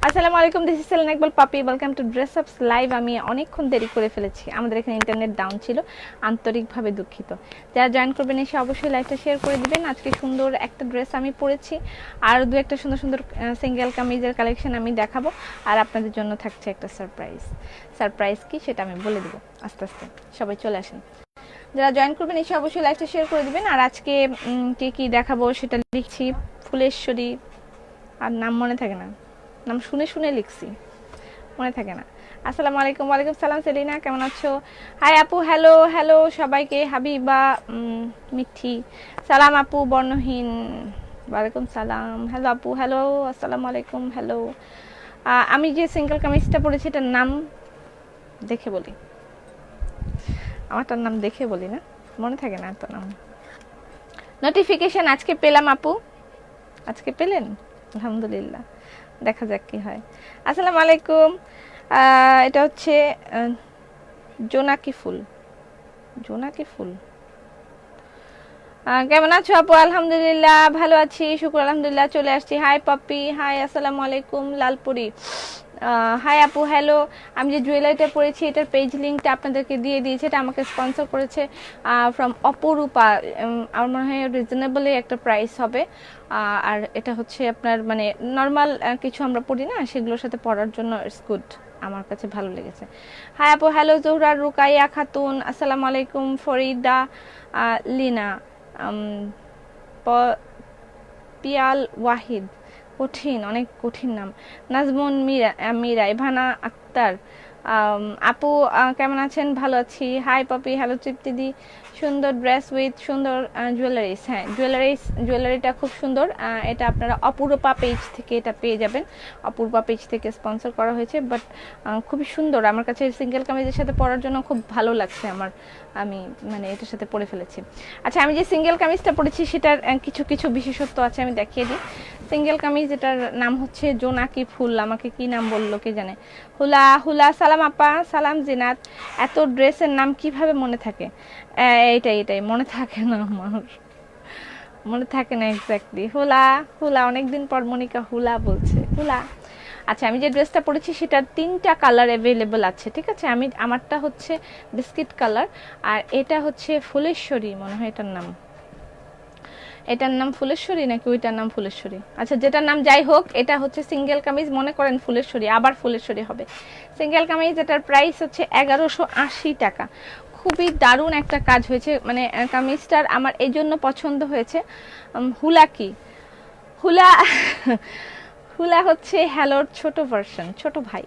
আসসালামু আলাইকুম, this is Selina Iqbal পাপি। ওয়েলকাম টু ড্রেস আপস লাইভ। আমি অনেকক্ষণ দেরি করে ফেলেছি, আমাদের এখানে ইন্টারনেট ডাউন ছিল, আন্তরিকভাবে দুঃখিত। যারা জয়েন করবেন এসে অবশ্যই লাইভটা শেয়ার করে দিবেন। আজকে সুন্দর একটা ড্রেস আমি পরেছি, আর দু একটা সুন্দর সুন্দর সিঙ্গেল কামিজের কালেকশন আমি দেখাবো, আর আপনাদের জন্য থাকছে একটা সারপ্রাইজ। সারপ্রাইজ কি সেটা আমি বলে দেবো আস্তে আস্তে। সবাই চলে আসেন, যারা জয়েন করবেন এসে অবশ্যই লাইভটা শেয়ার করে দিবেন। আর আজকে কে কি দেখাবো সেটা লিখছি, ফুলেশ্বরী। আর নাম মনে থাকে না, নাম শুনে শুনে লিখছি, মনে থাকে না। আসসালামু আলাইকুম। ওয়ালাইকুম সালাম সেলিনা, কেমন আছো? হাই আপু, হ্যালো হ্যালো সবাইকে। হাবিবা, মিঠি, সালাম আপু বর্ণহীন। ওয়ালাইকুম সালাম। হ্যালো আপু, হ্যালো, আসসালামু আলাইকুম, হ্যালো। আমি যে সিঙ্গেল কামিজটা পরেছি এটার নাম দেখে বলি, আমারটার নাম দেখে বলি না, মনে থাকে না তো নাম। নোটিফিকেশন আজকে পেলাম আপু, আজকে পেলেন? আলহামদুলিল্লাহ, দেখা যাক কি হয়। আসসালামু আলাইকুম। এটা হচ্ছে জোনাকি ফুল। জোনাকি ফুল, কেমন আছো আপু? আলহামদুলিল্লাহ ভালো আছি, শুক্র আলহামদুলিল্লাহ। চলে আসছি। হাই পাপি, হাই, আসসালামু আলাইকুম। লালপুরি, হাই আপু, হ্যালো। আমি যে জুয়েলারিটা পরেছি এটার পেজ লিঙ্কটা আপনাদেরকে দিয়ে দিয়েছে, এটা আমাকে স্পন্সর করেছে ফ্রম অপরূপা। আমার মনে হয় রিজনেবলি একটা প্রাইস হবে। আর এটা হচ্ছে আপনার মানে নর্মাল কিছু আমরা পড়ি না, সেগুলোর সাথে পড়ার জন্য ইটস গুড, আমার কাছে ভালো লেগেছে। হাই আপু, হ্যালো। জোহরা, রুকাইয়া খাতুন, আসসালামু আলাইকুম। ফরিদা, লিনা, পিয়াল ওয়াহিদ, কঠিন, অনেক কঠিন নাম। নাজমুন মীরা, মীরা, ইভানা আক্তার। আপু কেমন আছেন? ভালো আছি। হাই পপি, হ্যালো তৃপ্তিদি। সুন্দর ড্রেস উইথ সুন্দর জুয়েলারিস। হ্যাঁ, জুয়েলারিটা খুব সুন্দর। এটা আপনারা অপূর্বা পেজ থেকে এটা পেয়ে যাবেন, অপূর্বা পেজ থেকে স্পন্সর করা হয়েছে। বাট খুবই সুন্দর, আমার কাছে সিঙ্গেল কামিজের সাথে পরার জন্য খুব ভালো লাগছে আমার, আমি মানে এটার সাথে পরে ফেলেছি। আচ্ছা, আমি যে সিঙ্গেল কামিজটা পরেছি সেটার কিছু কিছু বিশেষত্ব আছে, আমি দেখিয়ে দিই। সিঙ্গেল কামিজ, এটার নাম হচ্ছে জোনাকি ফুল। আমাকে কি নাম বললো কে জানে। হুলা, হুলা, সালাম আপা, সালাম জিনাত। এত ড্রেসের নাম কিভাবে মনে থাকে? এইটাই এটাই মনে থাকে না আমার, মনে থাকে না এক্স্যাক্টলি। হুলা, হুলা, অনেকদিন পর মনিকা হুলা বলছে, হুলা। আচ্ছা, আমি যে ড্রেসটা পরেছি সেটার 3টা কালার অ্যাভেলেবল আছে, ঠিক আছে? আমারটা হচ্ছে বিস্কিট কালার, আর এটা হচ্ছে ফুলেশ্বরী, মনে হয় এটার নাম। এটার নাম ফুলেশ্বরী নাকি ওইটার নাম ফুলেশ্বরী? আচ্ছা, যেটার নাম যাই হোক, এটা হচ্ছে সিঙ্গেল কামিজ, মনে করেন ফুলেশ্বরী, আবার ফুলেশ্বরী হবে। সিঙ্গেল কামিজ, এটার প্রাইস হচ্ছে 1180 টাকা। খুবই দারুণ একটা কাজ হয়েছে, মানে কামিজটার আমার এই জন্য পছন্দ হয়েছে। হুলা কি? হুলা হুলা হচ্ছে হ্যালোর ছোট ভার্সন, ছোট ভাই।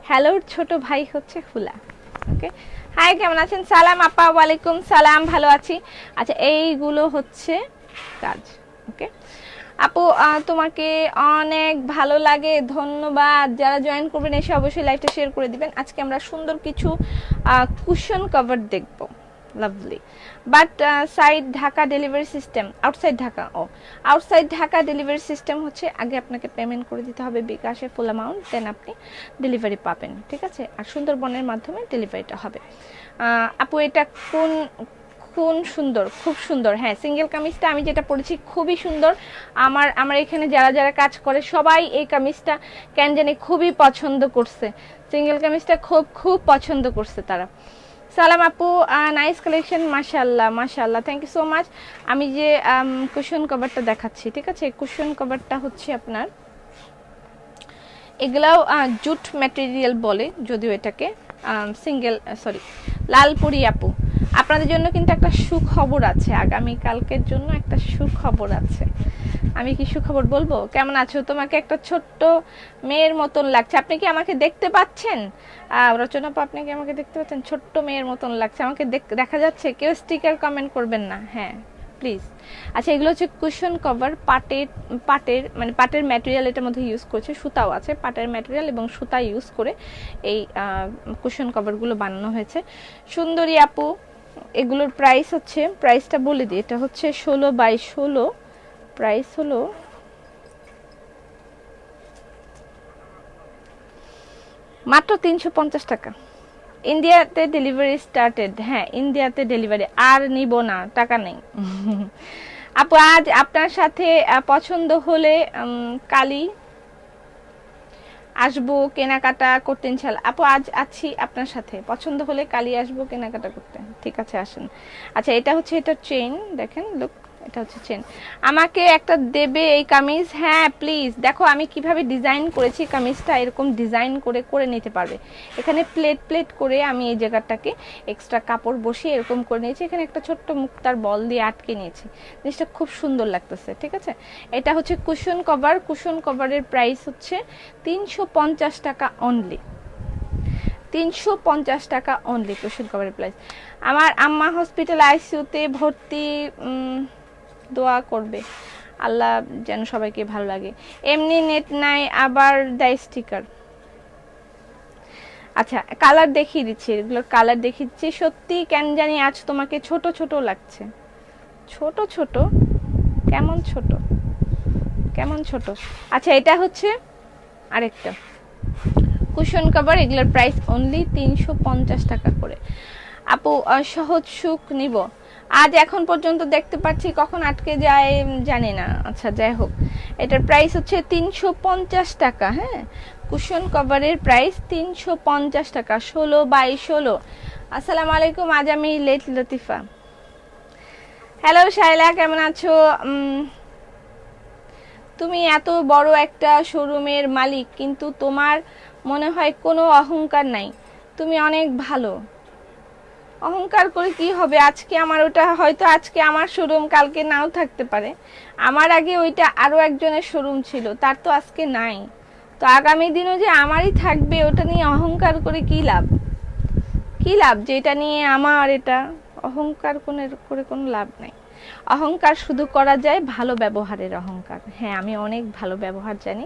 হ্যালোর ছোট ভাই হচ্ছে হুলা। ওকে, হাই, কেমন আছেন? সালাম আপা, ওয়ালাইকুম সালাম, ভালো আছি। আচ্ছা, এইগুলো হচ্ছে কাজ। ওকে আপু, তোমাকে অনেক ভালো লাগে, ধন্যবাদ। যারা জয়েন করবেন এসে অবশ্যই লাইভটা শেয়ার করে দিবেন। আজকে আমরা সুন্দর কিছু কুশন কভার দেখব, lovely. But side Dhaka delivery system, outside Dhaka, outside Dhaka delivery system হচ্ছে আগে আপনাকে পেমেন্ট করে দিতে হবে বিকাশে ফুল অ্যামাউন্ট, দেন আপনি ডেলিভারি পাবেন, ঠিক আছে? আর সুন্দরবনের মাধ্যমে ডেলিভারিটা হবে। আপু, এটা কোন কোন সুন্দর, খুব সুন্দর। হ্যাঁ, সিঙ্গেল কামিজটা আমি যেটা পরেছি খুবই সুন্দর। আমার এখানে যারা যারা কাজ করে সবাই এই কামিজটা কেন জানি খুবই পছন্দ করছে, সিঙ্গেল কামিজটা খুব খুব পছন্দ করছে তারা। সালাম আপু, নাইস কালেকশন, মাশাআল্লাহ মাশাআল্লাহ, থ্যাংক ইউ সো মাচ। আমি যে কুশন কভারটা দেখাচ্ছি, ঠিক আছে? কুশন কভারটা হচ্ছে আপনার, এগুলাও জুট ম্যাটেরিয়াল বলে যদিও এটাকে। সিঙ্গেল, সরি, লালপুরি আপু, আপনাদের জন্য কিন্তু একটা সুখবর আছে, আগামী কালকের জন্য একটা সুখবর আছে। আমি কি সুখবর বলবো? কেমন আছো? তোমাকে একটা ছোট্ট মেয়ের মতন লাগছে। আপনি কি আমাকে দেখতে পাচ্ছেন? রচনা আপু, আপনি কি আমাকে দেখতে পাচ্ছেন? ছোট্ট মেয়ের মতন লাগছে আমাকে, দেখা যাচ্ছে? কেউ স্টিকার কমেন্ট করবেন না, হ্যাঁ প্লিজ। আচ্ছা, এগুলো হচ্ছে কুশন কভার, পাটের মানে পাটের ম্যাটেরিয়াল এটার মধ্যে ইউজ করছে, সুতাও আছে, পাটের ম্যাটেরিয়াল এবং সুতা ইউজ করে এই কুশন কভারগুলো বানানো হয়েছে। সুন্দরী আপু, এগুলোর প্রাইস হচ্ছে, প্রাইসটা বলে দিই, এটা হচ্ছে 16x16, প্রাইস হলো মাত্র 350 টাকা। ইন্ডিয়াতে ডেলিভারি স্টার্টেড, হ্যাঁ ইন্ডিয়াতে ডেলিভারি, আর নিব না, টাকা নেই। আপু, আজ আপনার সাথে পছন্দ হলে কালি আসবো কেনাকাটা করতে ইনশাল্লাহ। আপু আজ আছি আপনার সাথে, পছন্দ হলে কালই আসবো কেনাকাটা করতে। ঠিক আছে আসেন। আচ্ছা এটা হচ্ছে এটা চেইন, দেখেন লুক, এটা হচ্ছে চেন। আমাকে একটা দেবে এই কামিজ? হ্যাঁ প্লিজ। দেখো আমি কিভাবে ডিজাইন করেছি কামিজটা, এরকম ডিজাইন করে করে নিতে পারবে। এখানে প্লেট প্লেট করে আমি এই জায়গাটাকে এক্সট্রা কাপড় বসিয়ে এরকম করে নিয়েছি, এখানে একটা ছোট্ট মুক্তার বল দিয়ে আটকে নিয়েছি, জিনিসটা খুব সুন্দর লাগতেছে। ঠিক আছে, এটা হচ্ছে কুশন কভার। কুশন কভারের প্রাইস হচ্ছে 350 টাকা অনলি, 350 টাকা অনলি কুশন কভারের প্রাইস। আমার আম্মা হসপিটাল আইসিইউতে ভর্তি, দোয়া করবে আল্লাহ যেন সবাইকে ভালো লাগে। এমনি নেট নাই আবার দেয় স্টিকার। আচ্ছা কালার দেখিয়ে দিচ্ছি, এগুলোর কালার দেখিয়ে দিচ্ছি। সত্যি কেন জানি আজ তোমাকে ছোট ছোট লাগছে। ছোট ছোট কেমন ছোট, কেমন ছোট? আচ্ছা এটা হচ্ছে আরেকটা কুশন কভার, এগুলোর প্রাইস অনলি 350 টাকা করে। আপু সহজ সুখ নিব, আজ এখন পর্যন্ত দেখতে পাচ্ছি, কখন আটকে যায় জানি না। আচ্ছা যাই হোক, এটার প্রাইস হচ্ছে 350 টাকা। হ্যাঁ কুশন কভারের প্রাইস 350 টাকা, 16x16। আসসালামু আলাইকুম, আজ আমি লেট লতিফা। হ্যালো শাইলা, কেমন আছো? তুমি এত বড় একটা শোরুমের মালিক, কিন্তু তোমার মনে হয় কোনো অহংকার নাই। তুমি অনেক ভালো। অহংকার করে কি হবে? আজকে আমার ওটা হয়তো আজকে আমার শোরুম, কালকে নাও থাকতে পারে। আমার আগে ওইটা আরো একজনের শোরুম ছিল, তার তো আজকে নাই। তো আগামী দিনও যে আমারই থাকবে, ওটা নিয়ে অহংকার করে কি লাভ? কি লাভ যেটা নিয়ে আমার, এটা অহংকার করে কোনো লাভ নাই। অহংকার শুধু করা যায় ভালো ব্যবহারের অহংকার। হ্যাঁ আমি অনেক ভালো ব্যবহার জানি,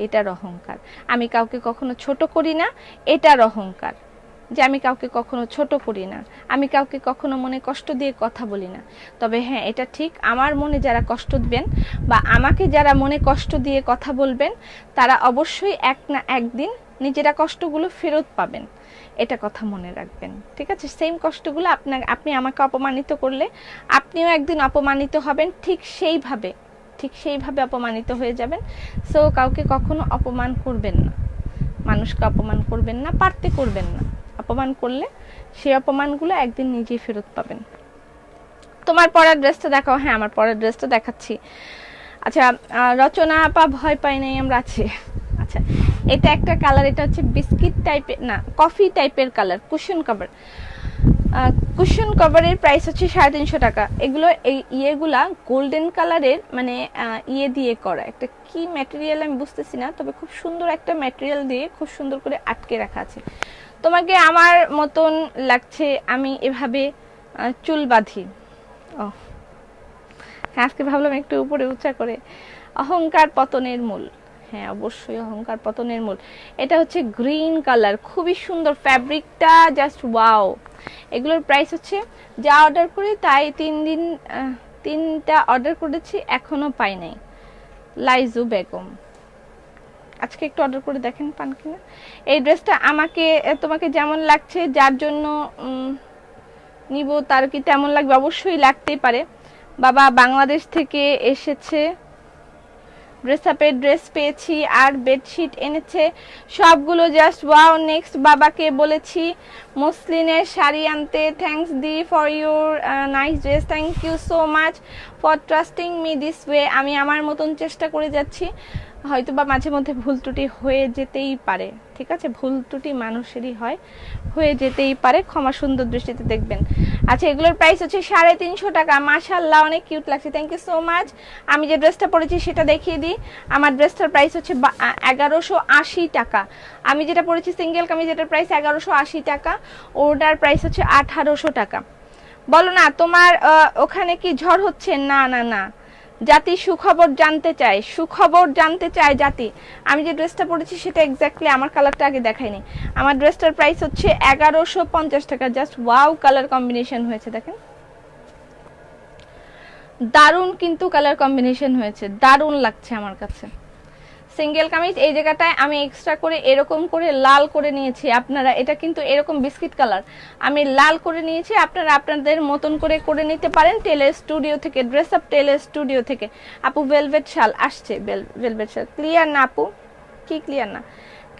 এটার অহংকার। আমি কাউকে কখনো ছোট করি না, এটার অহংকার। যে আমি কাউকে কখনো ছোট করি না, আমি কাউকে কখনো মনে কষ্ট দিয়ে কথা বলি না। তবে হ্যাঁ এটা ঠিক, আমার মনে যারা কষ্ট দিবেন বা আমাকে যারা মনে কষ্ট দিয়ে কথা বলবেন, তারা অবশ্যই এক না একদিন নিজেরা কষ্টগুলো ফেরত পাবেন, এটা কথা মনে রাখবেন। ঠিক আছে, সেম কষ্টগুলো আপনি আমাকে অপমানিত করলে আপনিও একদিন অপমানিত হবেন, ঠিক সেইভাবে অপমানিত হয়ে যাবেন। সো কাউকে কখনো অপমান করবেন না, মানুষকে অপমান করবেন না, পারতে করবেন না। অপমান করলে সেই অপমানগুলো একদিন নিজেই ফেরত পাবেন। তোমার পরার ড্রেসটা দেখাও। হ্যাঁ আমার পরার ড্রেসটা দেখাচ্ছি। আচ্ছা রচনা আপা ভয় পাই নাই, আমরা আছি। আচ্ছা এটা একটা কালার, এটা হচ্ছে বিস্কিট টাইপের না কফি টাইপের কালার, কুশন কভার। কুশন কভারের প্রাইস হচ্ছে 350 টাকা। এগুলো এই ইয়েগুলা গোল্ডেন কালারের, মানে ইয়ে দিয়ে করা, একটা কি ম্যাটেরিয়াল আমি বুঝতেছি না, তবে খুব সুন্দর একটা ম্যাটেরিয়াল দিয়ে খুব সুন্দর করে আটকে রাখা আছে। তোমাকে আমার মতন লাগছে, আমি এভাবে চুল বাঁধি। ও হ্যাঁ আজকে ভাবলাম একটু উপরে উঁচা করে। অহংকার পতনের মূল। হ্যাঁ অবশ্যই অহংকার পতনের মূল। এটা হচ্ছে গ্রিন কালার, খুবই সুন্দর ফ্যাব্রিকটা, জাস্ট ওয়াও। এগুলোর প্রাইস হচ্ছে, যা অর্ডার করি তাই 3টা অর্ডার করেছি, এখনো পাই নাই। লাইজু বেগম, আজকে একটু অর্ডার করে দেখেন পান কিনা। এই ড্রেসটা তোমাকে যেমন লাগছে, যার জন্য নিব তার কি তেমন লাগবে? অবশ্যই লাগতেই পারে। বাবা বাংলাদেশ থেকে এসেছে, ড্রেস আপের ড্রেস পেয়েছি আর বেডশিট এনেছে, সবগুলো জাস্ট ওয়াও। নেক্সট বাবাকে বলেছি মসলিনের শাড়ি আনতে, থ্যাঙ্কস দি for your nice dress, thank you so much for trusting me this way. আমি আমার মতন চেষ্টা করে যাচ্ছি, হয়তো বা মাঝে মধ্যে ভুল ত্রুটি হয়ে যেতেই পারে। ঠিক আছে, ভুল ত্রুটি মানুষেরই হয়, হয়ে যেতেই পারে, ক্ষমা সুন্দর দৃষ্টিতে দেখবেন। আচ্ছা এগুলোর প্রাইস হচ্ছে 350 টাকা। মাশাআল্লাহ অনেক কিউট লাগছে, থ্যাংক ইউ সো মাচ। আমি যে ড্রেসটা পরেছি সেটা দেখিয়ে দিই। আমার ড্রেসটার প্রাইস হচ্ছে 1180 টাকা। আমি যেটা পরেছি সিঙ্গেল কামিজ, যেটার প্রাইস 1180 টাকা, ওটার প্রাইস হচ্ছে 1800 টাকা। বলো না তোমার ওখানে কি ঝড় হচ্ছে? না না না, জাতি সুখবর জানতে চায়, সুখবর জানতে চায় জাতি। আমি যে ড্রেসটা পরেছি সেটা এক্স্যাক্টলি, আমার কালারটা আগে দেখাইনি। আমার ড্রেসটার প্রাইস হচ্ছে 1150 টাকা। জাস্ট ওয়াও কালার কম্বিনেশন হয়েছে, দেখেন দারুণ কিন্তু কালার কম্বিনেশন হয়েছে, দারুণ লাগছে আমার কাছে। সিঙ্গেল কামিজ এই জায়গাটায় আমি এক্সট্রা করে এরকম করে লাল করে নিয়েছি। আপনারা এটা কিন্তু এরকম বিস্কিট কালার, আমি লাল করে নিয়েছি, আপনারা আপনাদের মতন করে নিতে পারেন। টেলার স্টুডিও থেকে, ড্রেস আপ টেলার স্টুডিও থেকে। আপু ভেলভেট শাল আসছে, ভেলভেট শাল ক্লিয়ার না আপু? কি ক্লিয়ার না?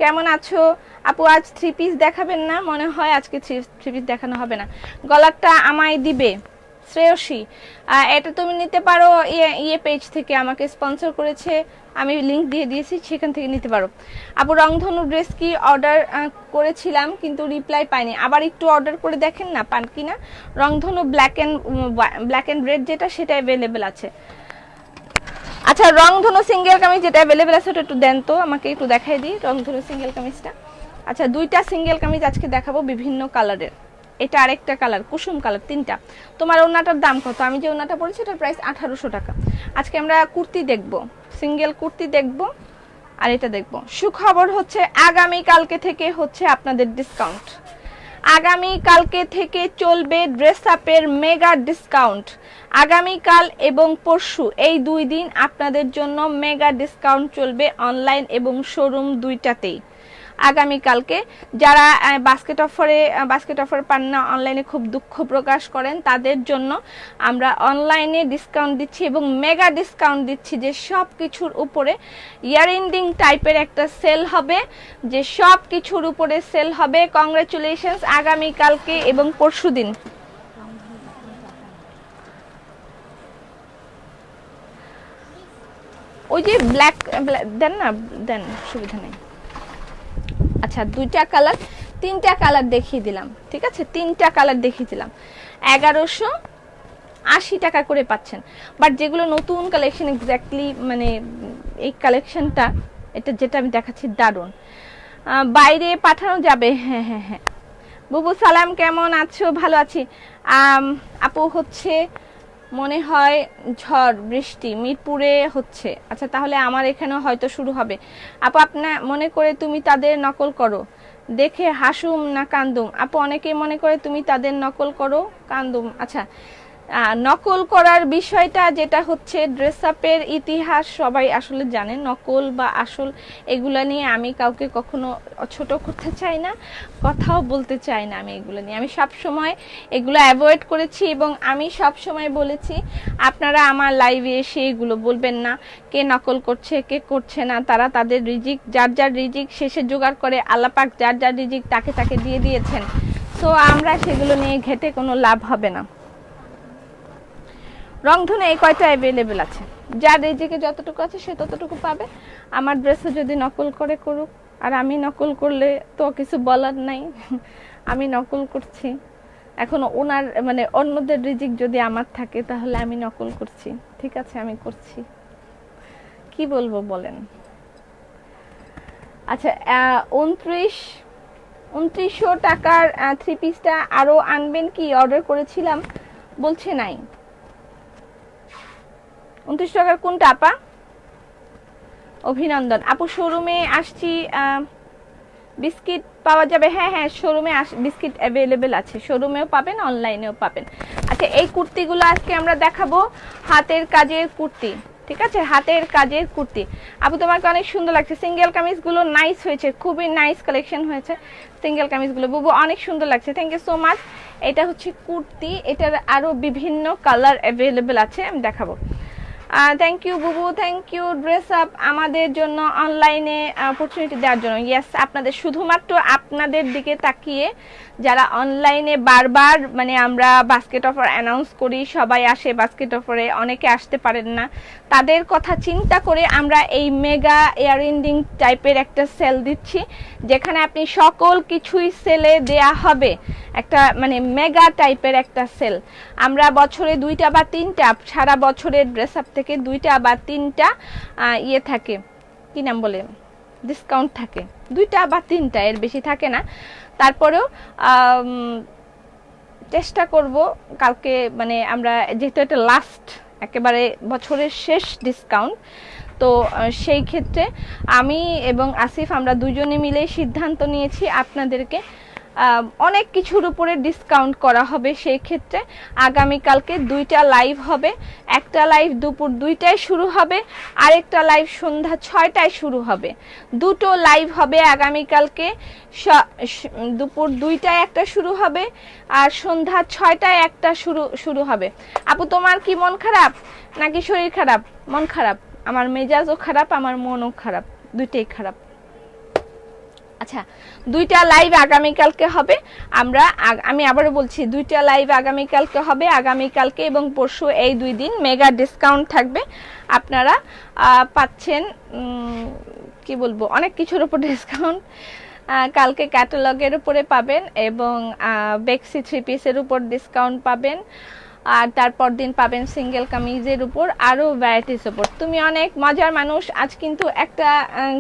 কেমন আছো আপু? আজ 3 পিস দেখাবেন না? মনে হয় আজকে 3 পিস দেখানো হবে না। গলারটা আমায় দিবে শ্রেয়সী। এটা তুমি নিতে পারো ইয়ে পেজ থেকে, আমাকে স্পন্সর করেছে, আমি লিংক দিয়ে দিয়েছি, সেখান থেকে নিতে পারো। আপু রংধনু ড্রেস কি অর্ডার করেছিলাম কিন্তু রিপ্লাই পাইনি, আবার একটু অর্ডার করে দেখেন না পান কিনা। রংধনু ব্ল্যাক অ্যান্ড রেড যেটা, সেটা অ্যাভেলেবেল আছে। আচ্ছা রংধনু সিঙ্গেল কামিজ যেটা অ্যাভেলেবেল আছে ওটা একটু দেন তো আমাকে, একটু দেখাই দিই রংধনু সিঙ্গেল কামিজটা। আচ্ছা 2টা সিঙ্গেল কামিজ আজকে দেখাবো বিভিন্ন কালারের। এটা আরেকটা কালার কুসুম কালার, 3টা। তোমার ওড়নাটার দাম কত? আমি যে ওড়নাটা পরেছি এটার প্রাইস 1800 টাকা। আজকে আমরা কুর্তি দেখব, সিঙ্গেল কুর্তি দেখব, আর এটা দেখব। সুখবর হচ্ছে আগামী কালকে থেকে হচ্ছে আপনাদের ডিসকাউন্ট। আগামী কালকে থেকে চলবে ড্রেস আপের মেগা ডিসকাউন্ট। আগামীকাল এবং পরশু এই 2 দিন আপনাদের জন্য মেগা ডিসকাউন্ট চলবে অনলাইন এবং শোরুম দুইটাতেই। আগামীকালকে যারা বাস্কেট অফার পান না, অনলাইনে খুব দুঃখ প্রকাশ করেন, তাদের জন্য আমরা অনলাইনে ডিসকাউন্ট দিচ্ছি এবং মেগা ডিসকাউন্ট দিচ্ছি, যে সব কিছুর উপরে ইয়ার এন্ডিং টাইপের একটা সেল হবে, যে সব কিছুর উপরে সেল হবে। কংগ্রাচুলেশনস আগামীকালকে এবং পরশু দিন। ওই যে ব্ল্যাক দেন না, দেন, সুবিধা নেই। আচ্ছা 2টা কালার, 3টা কালার দেখিয়ে দিলাম, ঠিক আছে? 3টা কালার দেখিয়ে দিলাম। 1180 টাকা করে পাচ্ছেন। বাট যেগুলো নতুন কালেকশন, এক্স্যাক্টলি মানে এই কালেকশনটা, এটা যেটা আমি দেখাচ্ছি দারুণ, বাইরে পাঠানো যাবে। হ্যাঁ হ্যাঁ হ্যাঁ বুবু সালাম, কেমন আছো? ভালো আছি। আপু হচ্ছে মনে হয় ঝড় বৃষ্টি মিরপুরে হচ্ছে। আচ্ছা তাহলে আমার এখানেও হয়তো শুরু হবে। আপু আপনার মনে করে তুমি তাদের নকল করো, দেখে হাসুম না কান্দুম? আপু অনেকেই মনে করে তুমি তাদের নকল করো, কান্দুম। আচ্ছা নকল করার বিষয়টা যেটা হচ্ছে, ড্রেস আপের ইতিহাস সবাই আসলে জানে, নকল বা আসল এগুলা নিয়ে আমি কাউকে কখনো ছোট করতে চাই না, কথাও বলতে চাই না। আমি এগুলো নিয়ে আমি সব সময় এগুলো অ্যাভয়েড করেছি এবং আমি সব সময় বলেছি আপনারা আমার লাইভে এসে এগুলো বলবেন না। কে নকল করছে কে করছে না, তারা তাদের রিজিক, যার যার রিজিক শেষে জোগাড় করে, আল্লাহ পাক যার যার রিজিক তাকে তাকে দিয়ে দিয়েছেন। সো আমরা সেগুলো নিয়ে ঘেটে কোনো লাভ হবে না। রংধনু এই কয়টা অ্যাভেলেবেল আছে, যার রিজিকে যতটুকু আছে সে ততটুকু পাবে। আমার ড্রেসও যদি নকল করে করুক, আর আমি নকল করলে তো কিছু বলার নাই, আমি নকল করছি। এখন ওনার মানে অন্যদের রিজিক যদি আমার থাকে তাহলে আমি নকল করছি, ঠিক আছে আমি করছি, কি বলবো বলেন। আচ্ছা 2900 টাকার 3 পিসটা আরো আনবেন কি? অর্ডার করেছিলাম বলছে নাই। 29 টাকার কোনটা আপা? অভিনন্দন আপু। শোরুমে আসছি, বিস্কিট পাওয়া যাবে? হ্যাঁ হ্যাঁ শোরুমে বিস্কিট অ্যাভেলেবেল আছে, শোরুমেও পাবেন অনলাইনেও পাবেন। আচ্ছা এই কুর্তিগুলো আজকে আমরা দেখাবো, হাতের কাজের কুর্তি, ঠিক আছে? হাতের কাজের কুর্তি। আপু তোমাকে অনেক সুন্দর লাগছে। সিঙ্গেল কামিজগুলো নাইস হয়েছে, খুবই নাইস কালেকশন হয়েছে সিঙ্গেল কামিজগুলো। বুবু অনেক সুন্দর লাগছে, থ্যাংক ইউ সো মাচ। এটা হচ্ছে কুর্তি, এটার আরো বিভিন্ন কালার অ্যাভেলেবেল আছে, আমি দেখাবো। থ্যাংক ইউ বুবু, থ্যাংক ইউ ড্রেস আপ আমাদের জন্য অনলাইনে অপরচুনিটি দেওয়ার জন্য। ইয়েস, আপনাদের শুধুমাত্র আপনাদের দিকে তাকিয়ে যারা অনলাইনে বারবার মানে আমরা বাস্কেট অফার অ্যানাউন্স করি, সবাই আসে বাস্কেট অফারে, অনেকে আসতে পারেন না, তাদের কথা চিন্তা করে আমরা এই মেগা এয়ার এন্ডিং টাইপের একটা সেল দিচ্ছি, যেখানে আপনি সকল কিছুই সেলে দেয়া হবে, একটা মানে মেগা টাইপের একটা সেল। আমরা বছরে 2টা বা 3টা, সারা বছরের ড্রেস আপ থেকে 2টা বা 3টা ইয়ে থাকে, কি নাম বলে, ডিসকাউন্ট থাকে, 2টা বা 3টা, এর বেশি থাকে না। তারপরেও চেষ্টা করব কালকে, মানে আমরা যেহেতু এটা লাস্ট একেবারে বছরের শেষ ডিসকাউন্ট, তো সেই ক্ষেত্রে আমি এবং আসিফ আমরা দুজনে মিলে সিদ্ধান্ত নিয়েছি আপনাদেরকে অনেক কিছুর উপরে ডিসকাউন্ট করা হবে। সেই ক্ষেত্রে আগামীকালকে 2টা লাইভ হবে, একটা লাইভ দুপুর 2টায় শুরু হবে, আরেকটা লাইভ সন্ধ্যা 6টায় শুরু হবে। দুটো লাইভ হবে আগামীকালকে, দুপুর 2টায় একটা শুরু হবে আর সন্ধ্যা 6টায় একটা শুরু হবে। আপু তোমার কি মন খারাপ নাকি শরীর খারাপ? মন খারাপ, আমার মেজাজও খারাপ, আমার মনও খারাপ, দুইটাই খারাপ। আচ্ছা, 2টা লাইভ আগামীকালকে হবে। আমি আবারও বলছি 2টা লাইভ আগামীকালকে হবে, আগামীকালকে এবং পরশু, এই 2 দিন মেগা ডিসকাউন্ট থাকবে। আপনারা পাচ্ছেন কি বলবো, অনেক কিছুর উপর ডিসকাউন্ট। কালকে ক্যাটালগের উপরে পাবেন এবং বেক্সি 3 পিসের উপর ডিসকাউন্ট পাবেন, আর তারপর দিন পাবেন সিঙ্গেল কামিজের উপর, আরও ভ্যারাইটিস উপর। তুমি অনেক মজার মানুষ। আজ কিন্তু একটা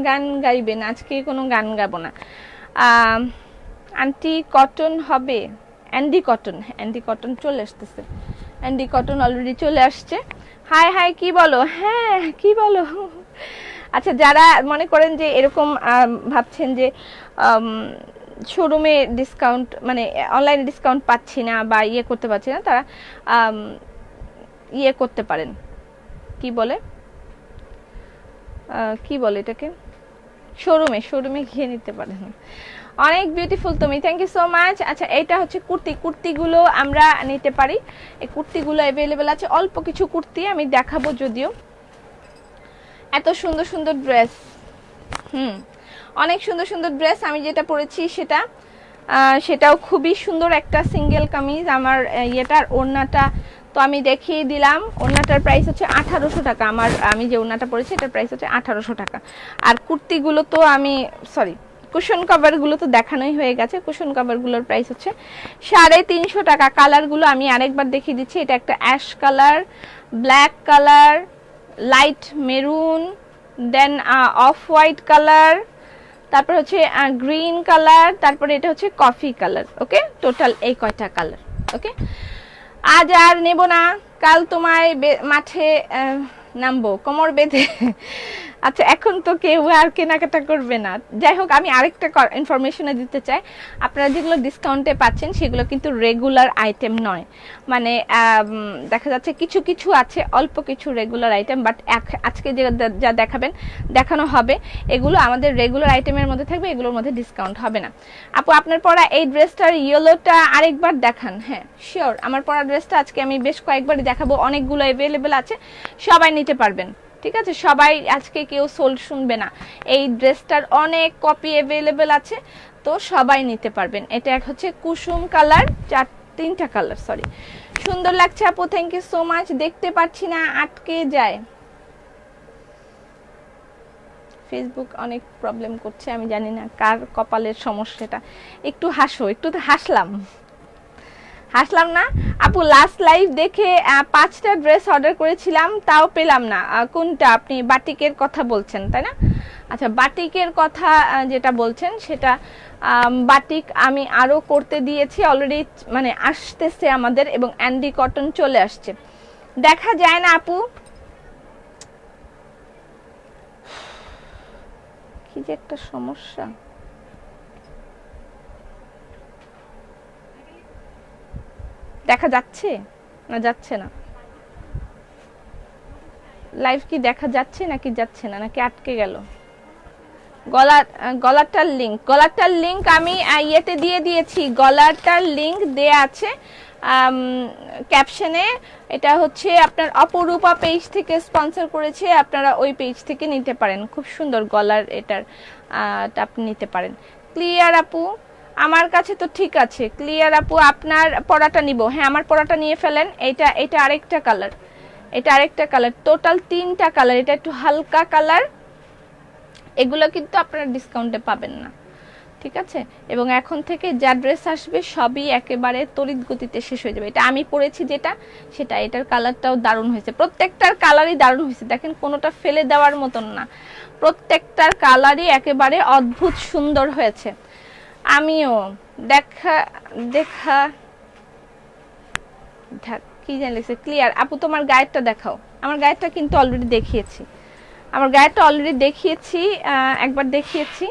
গান গাইবেন, আজকে কোনো গান গাবো না। আন্টি কটন হবে, অ্যান্ডি কটন চলে আসতেছে, অ্যান্ডি কটন অলরেডি চলে আসছে। হাই হাই, কি বলো? হ্যাঁ, কি বলো? আচ্ছা, যারা মনে করেন যে এরকম ভাবছেন যে শোরুমে ডিসকাউন্ট, মানে অনলাইনে ডিসকাউন্ট পাচ্ছি না বা ইয়ে করতে পারছি না, তারা ইয়ে করতে পারেন, কি বলে এটাকে, শোরুমে গিয়ে নিতে পারেন। অনেক বিউটিফুল তুমি, থ্যাংক ইউ সো মাচ। আচ্ছা, এটা হচ্ছে কুর্তিগুলো আমরা নিতে পারি। এই কুর্তিগুলো অ্যাভেলেবেল আছে, অল্প কিছু কুর্তি আমি দেখাবো, যদিও এত সুন্দর সুন্দর ড্রেস। অনেক সুন্দর সুন্দর ড্রেস। আমি যেটা পরেছি সেটাও খুবই সুন্দর একটা সিঙ্গেল কামিজ। আমার ইয়েটার ওড়নাটা তো আমি দেখিয়ে দিলাম, ওড়নাটার প্রাইস হচ্ছে 1800 টাকা। আমি যে ওড়নাটা পরেছি এটার প্রাইস হচ্ছে 1800 টাকা। আর কুর্তিগুলো তো কুশন কভারগুলো তো দেখানোই হয়ে গেছে। কুশন কভারগুলোর প্রাইস হচ্ছে 350 টাকা। কালারগুলো আমি আরেকবার দেখিয়ে দিচ্ছি। এটা একটা ash colour, black colour, light maroon, then off white colour, তারপর হচ্ছে গ্রিন কালার, তারপরে এটা হচ্ছে কফি কালার। ওকে, টোটাল এই কয়টা কালার। ওকে, আজ আর নেব না, কাল তোমায় মাঠে নামবো কোমর বেঁধে। আচ্ছা, এখন তো কেউ আর কেনাকাটা করবে না। যাই হোক, আমি আরেকটা ইনফরমেশনে দিতে চাই, আপনারা যেগুলো ডিসকাউন্টে পাচ্ছেন সেগুলো কিন্তু রেগুলার আইটেম নয়। মানে দেখা যাচ্ছে কিছু কিছু আছে, অল্প কিছু রেগুলার আইটেম, বাট আজকে যা দেখানো হবে এগুলো আমাদের রেগুলার আইটেমের মধ্যে থাকবে, এগুলোর মধ্যে ডিসকাউন্ট হবে না। আপু, আপনার পরা এই ড্রেসটার ইয়েলোটা আরেকবার দেখান। হ্যাঁ শিওর, আমার পরা ড্রেসটা আজকে আমি বেশ কয়েকবারই দেখাবো, অনেকগুলো অ্যাভেলেবেল আছে, সবাই নিতে পারবেন। ঠিক আছে, সবাই, আজকে কেউ সোল্ড শুনবে না। এই ড্রেসটার অনেক কপি অ্যাভেলেবেল আছে, তো সবাই নিতে পারবেন। এটা এক হচ্ছে কুসুম কালার, 3টা কালার, সরি। সুন্দর লাগছে আপু, থ্যাংক ইউ সো মাচ। দেখতে পাচ্ছি না, আটকে যায়। ফেসবুক অনেক প্রবলেম করছে, আমি জানি না কার কপালের সমস্যাটা। একটু হাসো, একটু তো হাসলাম না আপু। লাস্ট লাইভ দেখে 5টা ড্রেস অর্ডার করেছিলাম, তাও পেলাম না। কোনটা? আপনি বাটিকের কথা বলছেন, তাই না? আচ্ছা, বাটিকের কথা যেটা বলছেন সেটা বাটিক আমি আরো করতে দিয়েছি অলরেডি, মানে আসতেছে আমাদের, এবং অ্যান্ডি কটন চলে আসছে। দেখা যায় না আপু, কি যে একটা সমস্যা। দেখা যাচ্ছে না যাচ্ছে না? লাইভ কি দেখা যাচ্ছে নাকি যাচ্ছে না, নাকি আটকে গেল? গলাটার লিংক আমি ইয়েতে দিয়ে দিয়েছি। গলাটার লিংক দেয়া আছে ক্যাপশনে। এটা হচ্ছে আপনার অপরূপা পেজ থেকে স্পন্সর করেছে, আপনারা ওই পেজ থেকে নিতে পারেন। খুব সুন্দর গলার এটার, আপনি নিতে পারেন। ক্লিয়ার আপু? আমার কাছে তো ঠিক আছে। ক্লিয়ার আপু, আপনার পরাটা নিব। হ্যাঁ, আমার পরাটা নিয়ে ফেলেন। এটা আরেকটা কালার, টোটাল 3টা কালার। এটা একটু হালকা কালার, এগুলো কিন্তু আপনারা ডিসকাউন্টে পাবেন না, ঠিক আছে? এবং এখন থেকে যা ড্রেস আসবে সবই একেবারে তড়িৎ গতিতে শেষ হয়ে যাবে। এটা আমি পরেছি সেটা, এটার কালারটাও দারুণ হয়েছে। প্রত্যেকটার কালারই দারুণ হয়েছে, দেখেন কোনোটা ফেলে দেওয়ার মতন না, প্রত্যেকটার কালারই একেবারে অদ্ভুত সুন্দর হয়েছে। আমিও দেখা কি জানি লিখছে। ক্লিয়ার আপু, তোমার গায়েরটা দেখাও। আমার গায়েরটা কিন্তু অলরেডি দেখিয়েছি, একবার দেখিয়েছি।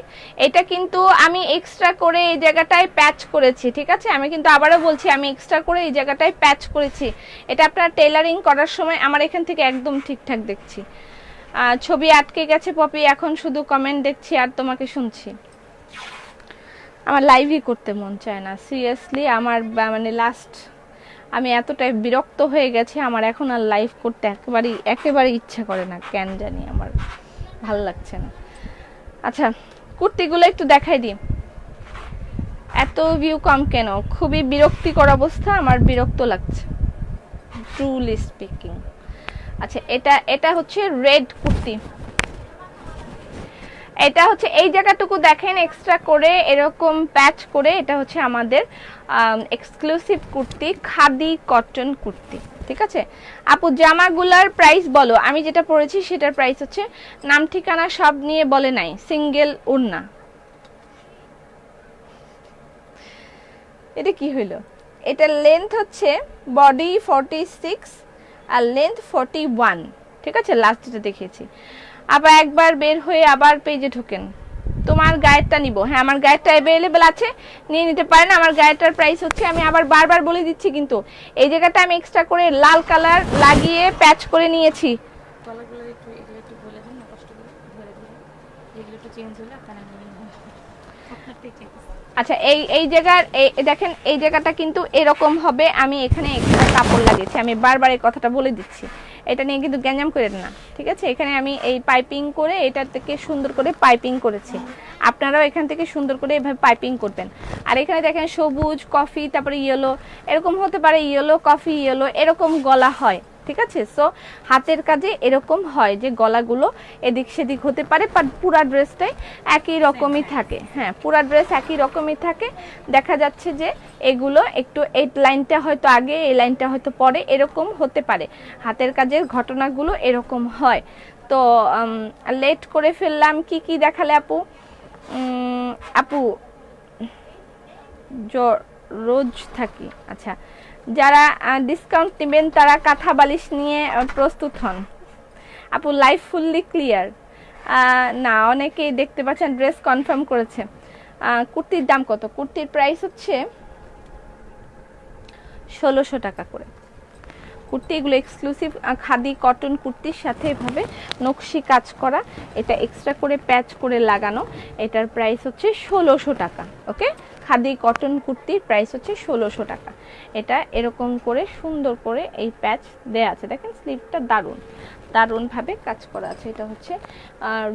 এটা কিন্তু আমি এক্সট্রা করে এই জায়গাটায় প্যাচ করেছি, ঠিক আছে? আমি কিন্তু আবারও বলছি, আমি এক্সট্রা করে এই জায়গাটায় প্যাচ করেছি। এটা আপনারা টেলারিং করার সময় আমার এখান থেকে একদম ঠিকঠাক দেখছি। ছবি আটকে গেছে পপি, এখন শুধু কমেন্ট দেখছি আর তোমাকে শুনছি। আমার লাইভই করতে মন চায় না সিরিয়াসলি। আমার মানে আমি এতটাই বিরক্ত হয়ে গেছি, আমার এখন আর লাইভ করতে একেবারেই ইচ্ছা করে না, কেন জানি আমার ভালো লাগছে না। আচ্ছা, কুর্তিগুলো একটু দেখাই দিই। এত ভিউ কম কেন? খুবই বিরক্তিকর অবস্থা, আমার বিরক্ত লাগছে ট্রুলি স্পিকিং। আচ্ছা, এটা হচ্ছে রেড কুর্তি। এটা হচ্ছে এই জায়গাটুকু দেখেন এক্সট্রা করে এরকম প্যাচ করে, এটা হচ্ছে আমাদের এক্সক্লুসিভ কুর্তি, খাদি কটন কুর্তি। ঠিক আছে আপু, জামাগুলার প্রাইস বলো। আমি যেটা পরেছি সেটার প্রাইস হচ্ছে, নাম ঠিকানা সব নিয়ে বলে নাই, সিঙ্গেল ওড়না। এটা কি হইলো? এটা লেন্থ হচ্ছে বডি 46 আর লেন্থ 41। ঠিক আছে, লাস্ট যেটা দেখিয়েছি। আবার একবার বের হয়ে আবার পেজে ঢোকেন। তোমার গায়েরটা নিব। হ্যাঁ, আমার গায়েরটা অ্যাভেলেবেল আছে, নিয়ে নিতে পারেন। আমার গায়েরটার প্রাইস হচ্ছে, আমি আবার বারবার বলে দিচ্ছি কিন্তু, এই জায়গাটা আমি এক্সট্রা করে লাল কালার লাগিয়ে প্যাচ করে নিয়েছি। আচ্ছা, এই জায়গার দেখেন, এই জায়গাটা কিন্তু এরকম হবে। আমি এখানে এক্সট্রা কাপড় লাগিয়েছি, আমি বারবার এই কথাটা বলে দিচ্ছি। এটা নিয়ে কিন্তু গ্যাঞ্জাম করেন না, ঠিক আছে? এখানে আমি এই পাইপিং করে, এটা থেকে সুন্দর করে পাইপিং করেছি। আপনারাও এখান থেকে সুন্দর করে এভাবে পাইপিং করবেন। আর এখানে দেখেন সবুজ, কফি, তারপরে ইয়েলো, এরকম হতে পারে, ইয়েলো কফি ইয়েলো, এরকম গলা হয়। ঠিক আছে, সো হাতের কাজে এরকম হয় যে গলাগুলো এদিক সেদিক হতে পারে, বাট পুরা ড্রেসটাই একই রকমই থাকে। হ্যাঁ, পুরা ড্রেস একই রকমই থাকে। দেখা যাচ্ছে যে এগুলো একটু, এই লাইনটা হয়তো আগে, এই লাইনটা হয়তো পরে, এরকম হতে পারে। হাতের কাজের ঘটনাগুলো এরকম হয়। তো লেট করে ফেললাম। কি কি দেখালে আপু? আপু রোজ থাকি। আচ্ছা, যারা ডিসকাউন্ট নেবেন তারা কাঁথা বালিশ নিয়ে প্রস্তুত হন। আপু লাইফ ফুললি ক্লিয়ার না, অনেকেই দেখতে পাচ্ছেন ড্রেস কনফার্ম করেছে। কুর্তির দাম কত? কুর্তির প্রাইস হচ্ছে 1600 টাকা করে। কুর্তি এগুলো এক্সক্লুসিভ খাদি কটন কুর্তির সাথে এভাবে নকশি কাজ করা, এটা এক্সট্রা করে প্যাচ করে লাগানো। এটার প্রাইস হচ্ছে 1600 টাকা। ওকে, খাদি কটন কুর্তির প্রাইস হচ্ছে 1600 টাকা। এটা এরকম করে সুন্দর করে এই প্যাচ দেয়া আছে, দেখেন স্লিভটা দারুণ দারুণভাবে কাজ করা আছে। এটা হচ্ছে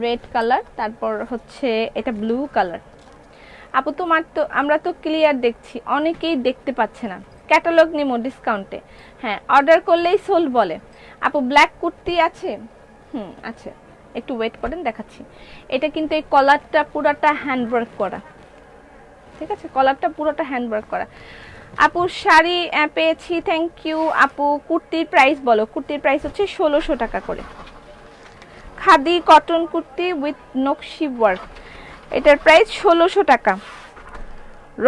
রেড কালার, তারপর হচ্ছে এটা ব্লু কালার। আপু তোমার তো, আমরা তো ক্লিয়ার দেখছি, অনেকেই দেখতে পাচ্ছে না। ক্যাটালগ নিমো ডিসকাউন্টে। হ্যাঁ, অর্ডার করলেই সোল্ড বলে। আপু ব্ল্যাক কুর্তি আছে? আছে, একটু ওয়েট করেন, দেখাচ্ছি। এটা কিন্তু এই কলারটা পুরোটা হ্যান্ডওয়ার্ক করা। ঠিক আছে, কলারটা পুরোটা হ্যান্ডওয়ার্ক করা। আপু শাড়ি পেয়েছি, থ্যাংক ইউ। আপু কুর্তির প্রাইস বলো। কুর্তির প্রাইস হচ্ছে 1600 টাকা করে। খাদি কটন কুর্তি উইথ নকশি ওয়ার্ক, এটার প্রাইস 1600 টাকা।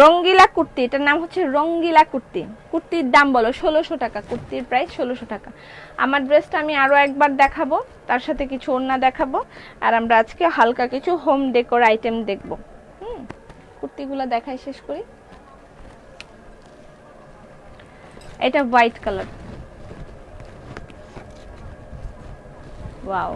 রঙ্গিলা কুর্তি, এটার নাম হচ্ছে রঙ্গিলা কুর্তি। কুর্তির দাম বলো। 1600 টাকা, কুর্তির প্রাইস 1600 টাকা। আমার ড্রেসটা আমি আরো একবার দেখাবো, তার সাথে কিছু ওড়না দেখাবো, আর আমরা আজকে হালকা কিছু হোম ডেকোর আইটেম দেখবো। কুর্তিগুলো দেখাই শেষ করি। এটা হোয়াইট কালার, ওয়াও।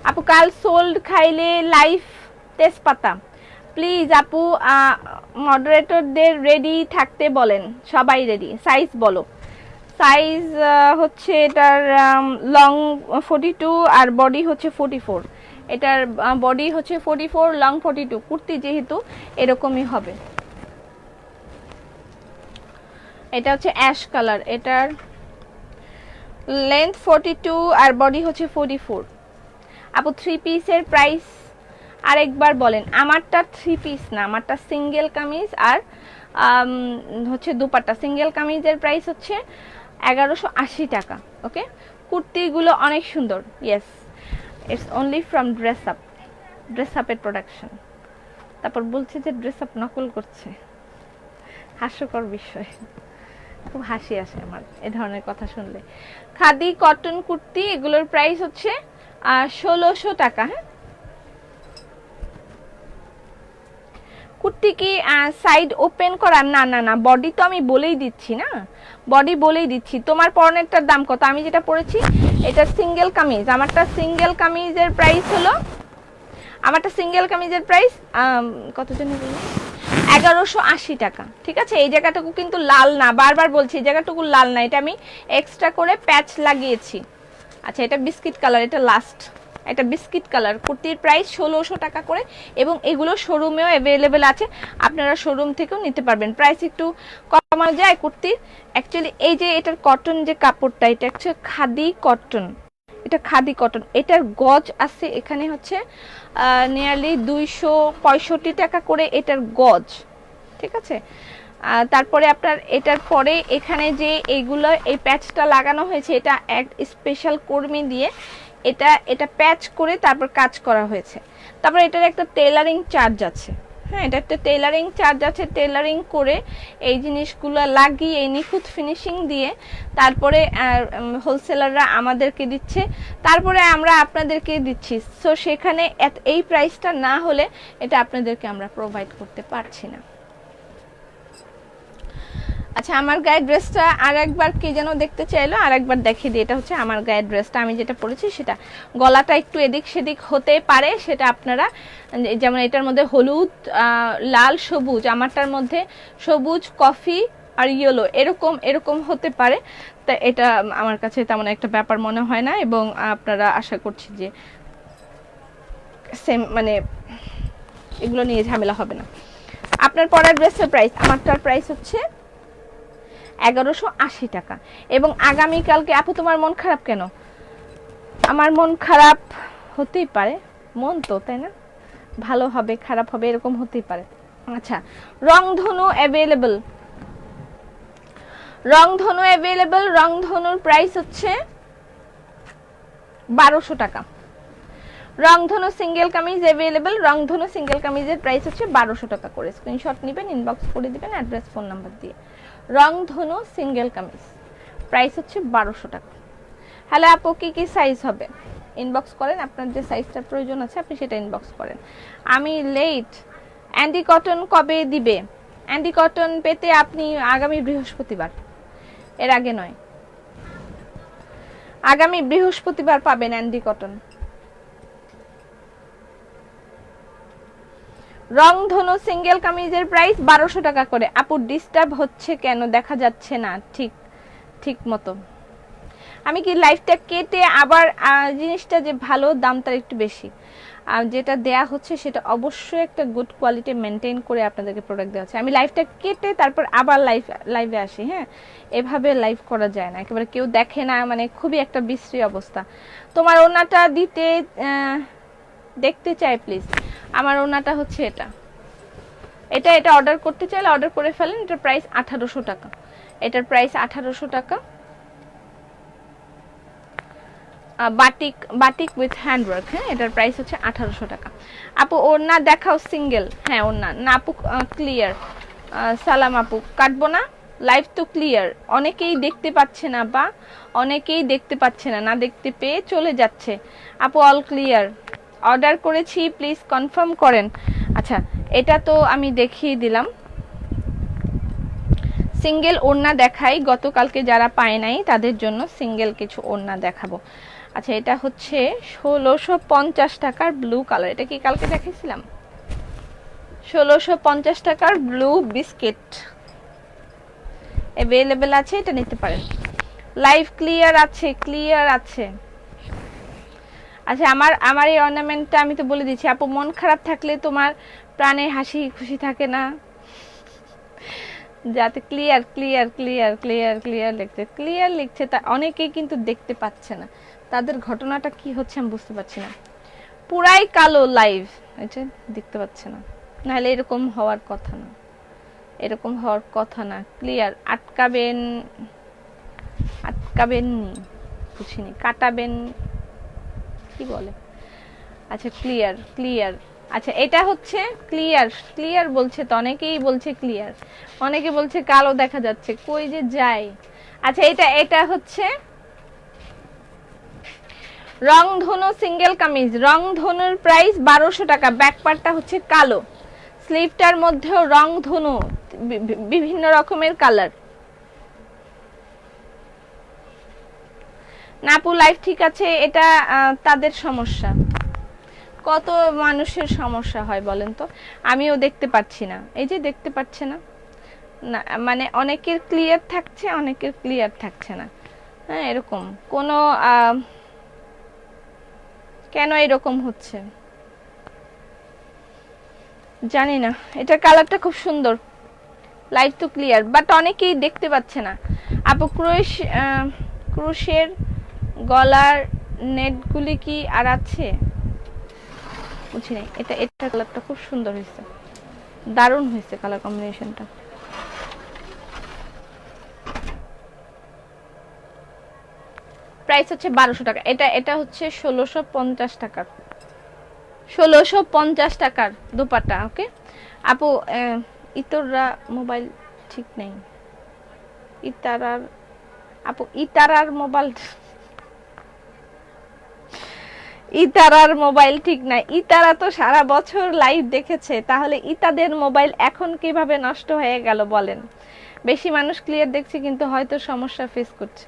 আপু কাল সোল্ড খাইলে লাইভ তেজপাতা। প্লিজ আপু মডারেটরদের রেডি থাকতে বলেন। সবাই রেডি। সাইজ বলো। সাইজ হচ্ছে এটার লং 42 আর বডি হচ্ছে 44। এটার বডি হচ্ছে 44, লং 42। কুর্তি যেহেতু এরকমই হবে। এটা হচ্ছে অ্যাশ কালার, এটার লেন্থ 42 আর বডি হচ্ছে 44। আপু 3 পিসের প্রাইস আরেকবার বলেন। আমারটা 3 পিস না, আমারটা সিঙ্গেল কামিজ আর হচ্ছে দুপাট্টা। সিঙ্গেল কামিজের প্রাইস হচ্ছে 1180 টাকা। ওকে, কুর্তিগুলো অনেক সুন্দর। Yes, it's only from dress up, dress আপের প্রোডাকশন। তারপর বলছে যে ড্রেস আপ নকল করছে, হাস্যকর বিষয়। খুব হাসি আসে আমার এ ধরনের কথা শুনলে। খাদি কটন কুর্তি, এগুলোর প্রাইস হচ্ছে 1600 টাকা। হ্যাঁ, কুর্তি কি সাইড ওপেন করা? না না না, বডি তো আমি বলেই দিচ্ছি না, বডি বলেই দিচ্ছি। তোমার পরনেরটার দাম কত? আমি যেটা পরেছি এটা সিঙ্গেল কামিজ। আমারটা সিঙ্গেল কামিজের প্রাইস হলো, আমারটা সিঙ্গেল কামিজের প্রাইস কত জানি বলুন, 1180 টাকা। ঠিক আছে, এই জায়গাটুকু কিন্তু লাল না, বারবার বলছি এই জায়গাটুকু লাল না, এটা আমি এক্সট্রা করে প্যাচ লাগিয়েছি। আচ্ছা, এটা বিস্কিট কালার, এটা লাস্ট, এটা বিস্কিট কালার। কুর্তির প্রাইস 1600 টাকা করে, এবং এগুলো শোরুমেও অ্যাভেলেবেল আছে, আপনারা শোরুম থেকেও নিতে পারবেন। প্রাইস একটু কমানো যায় কুর্তির। অ্যাকচুয়ালি এই যে এটার কটন যে কাপড়টা, এটা হচ্ছে খাদি কটন, এটা খাদি কটন, এটার গজ আছে এখানে হচ্ছে নিয়ারলি 265 টাকা করে এটার গজ। ঠিক আছে, তারপরে আপনার এটার পরে এখানে যে এইগুলো এই প্যাচটা লাগানো হয়েছে, এটা এক স্পেশাল কর্মী দিয়ে এটা প্যাচ করে তারপর কাজ করা হয়েছে। তারপর এটার একটা টেলারিং চার্জ আছে, হ্যাঁ, এটা একটা টেলারিং চার্জ আছে। টেলারিং করে এই জিনিসগুলো লাগিয়ে এই নিখুঁত ফিনিশিং দিয়ে তারপরে হোলসেলাররা আমাদেরকে দিচ্ছে, তারপরে আমরা আপনাদেরকে দিচ্ছি। সো সেখানে এই প্রাইসটা না হলে এটা আপনাদেরকে আমরা প্রোভাইড করতে পারছি না। আচ্ছা, আমার গায়ের ড্রেসটা আর একবার কে যেন দেখতে চাইলো, আর একবার দেখিয়ে দিই। এটা হচ্ছে আমার গায়ের ড্রেসটা, আমি যেটা পরেছি সেটা। গলাটা একটু এদিক সেদিক হতে পারে, সেটা আপনারা, যেমন এটার মধ্যে হলুদ, লাল, সবুজ, আমারটার মধ্যে সবুজ, কফি আর ইয়েলো, এরকম এরকম হতে পারে। তা এটা আমার কাছে তেমন একটা ব্যাপার মনে হয় না, এবং আপনারা আশা করছি যে সেম, মানে এগুলো নিয়ে ঝামেলা হবে না। আপনার পরার ড্রেসের প্রাইস, আমারটার প্রাইস হচ্ছে 1180 টাকা। এবং আগামীকালকে, আপু তোমার মন খারাপ কেন? আমার মন খারাপ হতেই পারে, মন তো, তাই না? ভালো হবে খারাপ হবে এরকম হতেই পারে। আচ্ছা, রংধনু অ্যাভেলেবল, রংধনু অ্যাভেলেবল। রংধনুর প্রাইস হচ্ছে 1200 টাকা। রংধনু সিঙ্গেল কামিজ অ্যাভেলেবল, রংধনু সিঙ্গেল কামিজের প্রাইস হচ্ছে 1200 টাকা করে। স্ক্রিনশট নেবেন, ইনবক্স করে দিবেন অ্যাড্রেস ফোন নাম্বার দিয়ে। রংধনু সিঙ্গেল কামিজ প্রাইস হচ্ছে 1200 টাকা। হ্যালো আপু, কি সাইজ হবে? ইনবক্স করেন, আপনার যে সাইজটার প্রয়োজন আছে আপনি সেটা ইনবক্স করেন। আমি লেট। অ্যান্ডি কটন কবে দিবে? অ্যান্ডি কটন পেতে আপনি আগামী বৃহস্পতিবার, এর আগে নয়, আগামী বৃহস্পতিবার পাবেন অ্যান্ডি কটন। রংধনু সিঙ্গেল কামিজের প্রাইস 1200 টাকা করে। আপু ডিস্টার্ব হচ্ছে কেন? দেখা যাচ্ছে না ঠিক মতো। আমি কি লাইফটা কেটে আবার জিনিসটা যে ভালো, দামটা একটু বেশি, যেটা দেয়া হচ্ছে সেটা অবশ্যই একটা গুড কোয়ালিটি মেনটেন করে আপনাদেরকে প্রোডাক্ট দেওয়া হচ্ছে। আমি লাইফটা কেটে তারপর আবার লাইভে আসি, হ্যাঁ, এভাবে লাইভ করা যায় না, একেবারে কেউ দেখে না, মানে খুবই একটা বিশ্রী অবস্থা। তোমার ওনাটা দিতে দেখতে চাই প্লিজ। আমার ওনাটা হচ্ছে এটা অর্ডার করতে চাইলে অর্ডার করে ফেলেন। এটার প্রাইস 1800 টাকা, এটার প্রাইস 1800 টাকা। বাটিক উইথ হ্যান্ডওয়ার্ক, হ্যাঁ, এটার প্রাইস হচ্ছে 1800 টাকা। আপু ওড়না দেখাও সিঙ্গেল। হ্যাঁ, ওড়না না আপু, ক্লিয়ার। সালাম আপু, কাটবো না, লাইভ তো ক্লিয়ার, অনেকেই দেখতে পাচ্ছে না, বা অনেকেই দেখতে পাচ্ছে না, না দেখতে পেয়ে চলে যাচ্ছে। আপু অল ক্লিয়ার, অর্ডার করেছি, প্লিজ কনফার্ম করেন। আচ্ছা, এটা তো আমি দেখিয়ে দিলাম। সিঙ্গেল ওড়না দেখাই, গতকালকে যারা পায় নাই তাদের জন্য সিঙ্গেল কিছু ওড়না দেখাবো। আচ্ছা, এটা হচ্ছে 1650 টাকার ব্লু কালার, এটা কি কালকে দেখাইছিলাম? 1650 টাকার ব্লু বিস্কিট অ্যাভেলেবেল আছে, এটা নিতে পারেন। লাইভ ক্লিয়ার আছে। আচ্ছা, আমার এই অর্নামেন্টটা আমি তো বলে দিচ্ছি। আপু মন খারাপ থাকলে তোমার প্রাণে হাসি খুশি থাকে না? যাতে ক্লিয়ার লিখছে তা অনেকেই কিন্তু দেখতে পাচ্ছে না, তাদের ঘটনাটা কি হচ্ছে আমি বুঝতে পারছি না। পুরাই কালো লাইভ, এটা দেখতে পাচ্ছে না, নাহলে এরকম হওয়ার কথা না। ক্লিয়ার, আটকাবেন বুঝিনি, কাটাবেন কি বলে? আচ্ছা, ক্লিয়ার। আচ্ছা, এটা হচ্ছে ক্লিয়ার বলছে তো, অনেকেই বলছে ক্লিয়ার, অনেকে বলছে কালো দেখা যাচ্ছে, কই যে যায়। আচ্ছা, এটা হচ্ছে রংধনু সিঙ্গেল কামিজ, রংধনুর প্রাইস 1200 টাকা। ব্যাক পার্টটা হচ্ছে কালো, স্লিভটার মধ্যেও রংধনু, বিভিন্ন রকমের কালার। নাপু লাইফ ঠিক আছে, এটা তাদের সমস্যা। কত মানুষের সমস্যা হয় বলেন তো, আমিও দেখতে পাচ্ছি না, এই যে দেখতে পাচ্ছে না, না মানে অনেকের ক্লিয়ার থাকছে, অনেকের ক্লিয়ার থাকছে না। হ্যাঁ, এরকম কোনো কেন এরকম হচ্ছে জানি না। এটার কালারটা খুব সুন্দর, লাইট তো ক্লিয়ার, বাট অনেকেই দেখতে পাচ্ছে না। আপু ক্রুশের গলার নেটগুলি কি আর আছে? বুঝি নাই। এটা কালারটা খুব সুন্দর হয়েছে, দারুণ হয়েছে কালার কম্বিনেশনটা। প্রাইস হচ্ছে 1200 টাকা। এটা হচ্ছে 1650 টাকার, 1650 টাকার দুপাট্টা। ওকে আপু, ইতররা মোবাইল ঠিক নেই, ইতারার আপু, ইতারার মোবাইল ঠিক নাই। ইতারা তো সারা বছর লাইভ দেখেছে, তাহলে ইতাদের মোবাইল এখন কিভাবে নষ্ট হয়ে গেল বলেন? বেশি মানুষ ক্লিয়ার দেখছে, কিন্তু হয়তো সমস্যা ফেস করছে,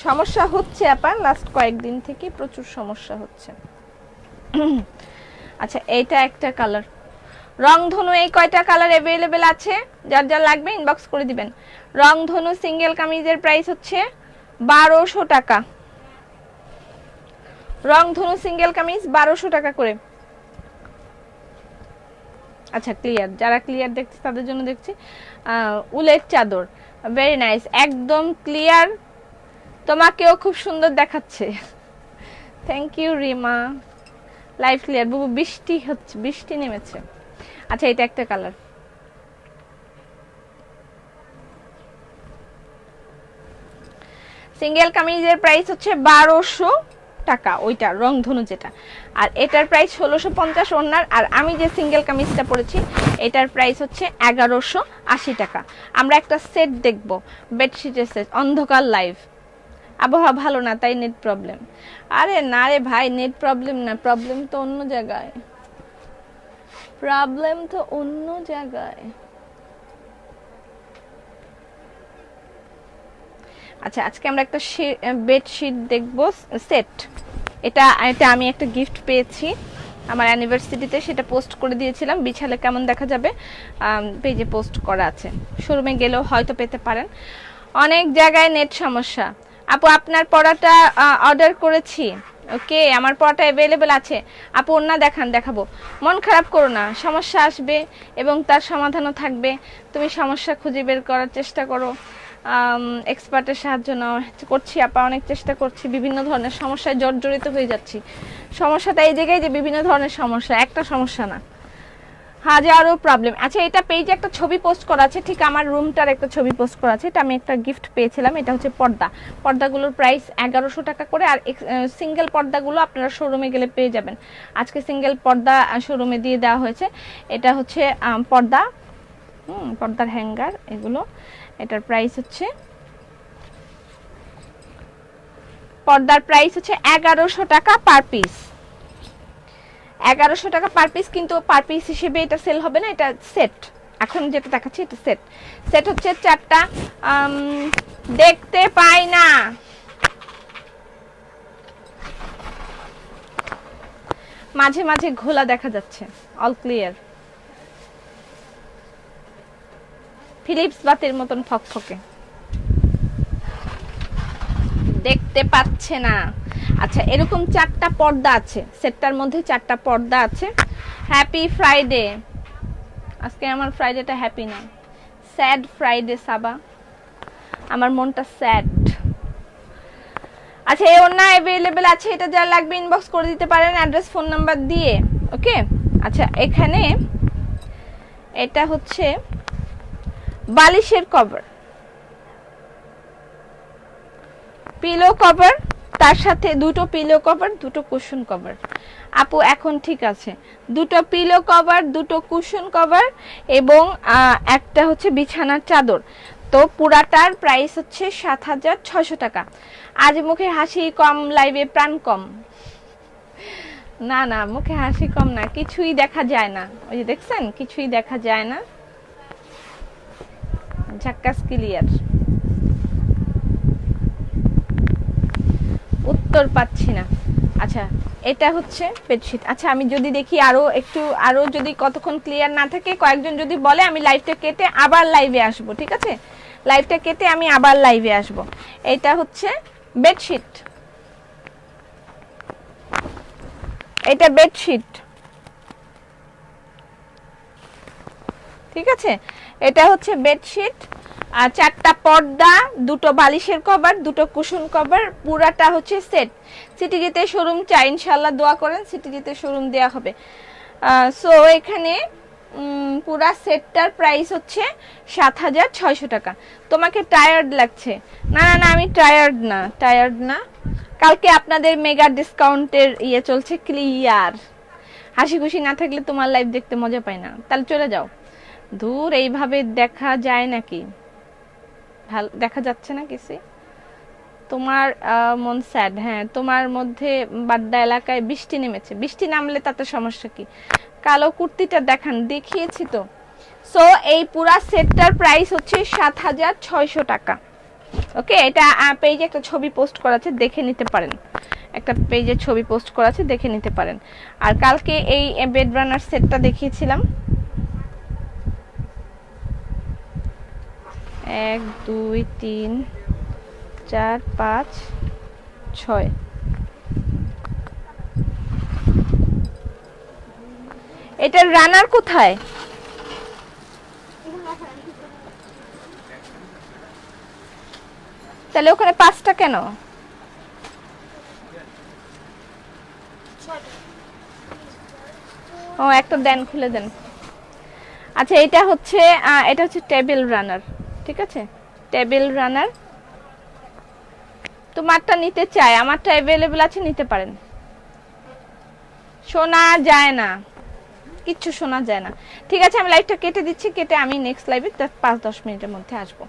সমস্যা হচ্ছে আপা, লাস্ট কয়েকদিন থেকে প্রচুর সমস্যা হচ্ছে। আচ্ছা, এইটা একটা কালার, রংধনু। এই কয়টা কালার অ্যাভেলেবেল আছে, যার যার লাগবে ইনবক্স করে দিবেন। রংধনু সিঙ্গেল কামিজের প্রাইস হচ্ছে 1200 টাকা। রংধনু সিঙ্গেল কামিজ 1200 টাকা করে। আচ্ছা, ক্লিয়ার, যারা ক্লিয়ার দেখছে তাদের জন্য দেখছি। উলের চাদর, ভেরি নাইস, একদম ক্লিয়ার, তোমাকেও খুব সুন্দর দেখাচ্ছে। Thank you Rima, live clear. বুবু, বৃষ্টি হচ্ছে, বৃষ্টি নেমেছে। আচ্ছা, এটা একটা কালার, সিঙ্গেল কামিজের প্রাইস হচ্ছে 1200 টাকা, ওইটা রংধনু যেটা। আর এটার প্রাইস 1650 ওনার। আর আমি যে সিঙ্গেল কামিজটা পরেছি এটার প্রাইস হচ্ছে 1180 টাকা। আমরা একটা সেট দেখব, বেডশিটের সেট। অন্ধকার লাইভ, আবহাওয়া ভালো না তাই নেট প্রবলেম। আরে না রে ভাই, নেট প্রবলেম না, প্রবলেম তো অন্য জায়গায়, প্রবলেম তো অন্য জায়গায়। আচ্ছা, আজকে আমরা একটা বেডশিট দেখব সেট। এটা আমি একটা গিফট পেয়েছি আমার অ্যানিভার্সারিতে, সেটা পোস্ট করে দিয়েছিলাম। বিছালে কেমন দেখা যাবে পেজে পোস্ট করা আছে, শোরুমে গেলেও হয়তো পেতে পারেন। অনেক জায়গায় নেট সমস্যা। আপু, আপনার পড়াটা অর্ডার করেছি। ওকে, আমার পড়াটা অ্যাভেলেবেল আছে। আপু, ওনা দেখাবো। মন খারাপ করো না, সমস্যা আসবে এবং তার সমাধানও থাকবে। তুমি সমস্যা খুঁজে বের করার চেষ্টা করো, এক্সপার্টের সাহায্য নেওয়া করছি আপা, অনেক চেষ্টা করছি। বিভিন্ন ধরনের সমস্যায় জর্জরিত হয়ে যাচ্ছি। সমস্যাটা এই জায়গায় যে বিভিন্ন ধরনের সমস্যা, একটা সমস্যা না, হাজারো প্রবলেম। আচ্ছা, এটা পেজে একটা ছবি পোস্ট করা আছে, ঠিক আমার রুমটার একটা ছবি পোস্ট করা আছে। এটা আমি একটা গিফট পেয়েছিলাম। এটা হচ্ছে পর্দাগুলোর প্রাইস 1100 টাকা করে। আর সিঙ্গেল পর্দাগুলো আপনারা শোরুমে গেলে পেয়ে যাবেন। আজকে সিঙ্গেল পর্দা শোরুমে দিয়ে দেওয়া হয়েছে। এটা হচ্ছে পর্দার হ্যাঙ্গার এগুলো। এটার প্রাইস হচ্ছে, পর্দার প্রাইস হচ্ছে 1100 টাকা পার পিস। 1100 টাকা পার পিস, কিন্তু পার পিস হিসেবে এটা সেল হবে না, এটা সেট। এখন যেটা দেখাচ্ছি এটা সেট হচ্ছে 4টা। দেখতে পাই না, মাঝে মাঝে ঘোলা দেখা যাচ্ছে। অল ক্লিয়ার, ফিলিপস বাতির মতন ফকফকে, দেখতে পাচ্ছে না। আচ্ছা, এরকম 4টা পর্দা আছে, সেটটার মধ্যে 4টা পর্দা আছে। Happy Friday. আজকে আমার ফ্রাইডেটা হ্যাপি না, স্যাড ফ্রাইডে সাবা, আমার মনটা স্যাড। আচ্ছা, এই ওন্না অ্যাভেলেবেল আছে, এটা যা লাগবে ইনবক্স করে দিতে পারেন অ্যাড্রেস ফোন নাম্বার দিয়ে। ওকে, আচ্ছা, এখানে এটা হচ্ছে বালিশের কভার, পিলো কভার, তার সাথে দুটো পিলো কভার, দুটো কুশন কভার। আপু, এখন ঠিক আছে, দুটো পিলো কভার, দুটো কুশন কভার এবং একটা হচ্ছে বিছানার চাদর। তো পুরাটার প্রাইস হচ্ছে 7600 টাকা। আজ মুখে হাসি কম, লাইভে প্রাণ কম। না না, মুখে হাসি কম না, কিছুই দেখা যায় না। ওই যে দেখছেন, কিছুই দেখা যায় না, ঝাক্কাস ক্লিয়ার। উত্তর পাচ্ছি না। আচ্ছা, এটা হচ্ছে বেডশিট। আচ্ছা আমি যদি দেখি আরো যদি কতক্ষণ ক্লিয়ার না থাকে, কয়েকজন যদি বলে আমি লাইভটা কেটে আবার লাইভে আসব, ঠিক আছে? লাইভটা কেটে আমি আবার লাইভে আসব। এটা হচ্ছে বেডশিট, এটা বেডশিট, ঠিক আছে? এটা হচ্ছে বেডশিট, আর 4টা পর্দা, 2টো বালিশের কভার, 2টো কুশন কভার, পুরাটা হচ্ছে সেট। সিটিজিতে শোরুম চাই, ইনশাআল্লাহ দোয়া করেন, সিটিজিতে শোরুম দেয়া হবে। সো এখানে পুরা সেটটার প্রাইস হচ্ছে 7600 টাকা। তোমাকে টায়ার্ড লাগছে? না না না, আমি টায়ার্ড না। কালকে আপনাদের মেগা ডিসকাউন্টের ইয়ে চলছে, ক্লিয়ার। হাসি খুশি না থাকলে তোমার লাইভ দেখতে মজা পাই না, তাহলে চলে যাও দূর। এইভাবে দেখা যায় নাকি? ভালো দেখা যাচ্ছে না কিছু? তোমার মন স্যাড? হ্যাঁ, তোমার মধ্যে বাড্ডা এলাকায় বৃষ্টি নেমেছে। বৃষ্টি নামলে তাতে সমস্যা কি? কালো কুর্তিটা দেখান, দেখিয়েছি তো। সো এই পুরা সেটটার প্রাইস হচ্ছে 7600 টাকা। ওকে, এটা পেজে একটা ছবি পোস্ট করা আছে, দেখে নিতে পারেন। একটা পেজে ছবি পোস্ট করা আছে, দেখে নিতে পারেন। আর কালকে এই বেড রানার সেটটা দেখিয়েছিলাম, 1 2 3 4 5 6। এটার রানার কোথায়? তাহলে ওখানে 5টা কেন? ও, একটা দেন, খুলে দেন। আচ্ছা এটা হচ্ছে টেবিল রানার, ঠিক আছে? Table runner. তোমারটা নিতে চাই, আমারটা অ্যাভেলেবল আছে, নিতে পারেন। শোনা যায় না, কিচ্ছু শোনা যায় না। ঠিক আছে, আমি লাইভটা কেটে দিচ্ছি, কেটে আমি নেক্সট লাইভে 5-10 মিনিটের মধ্যে আসবো।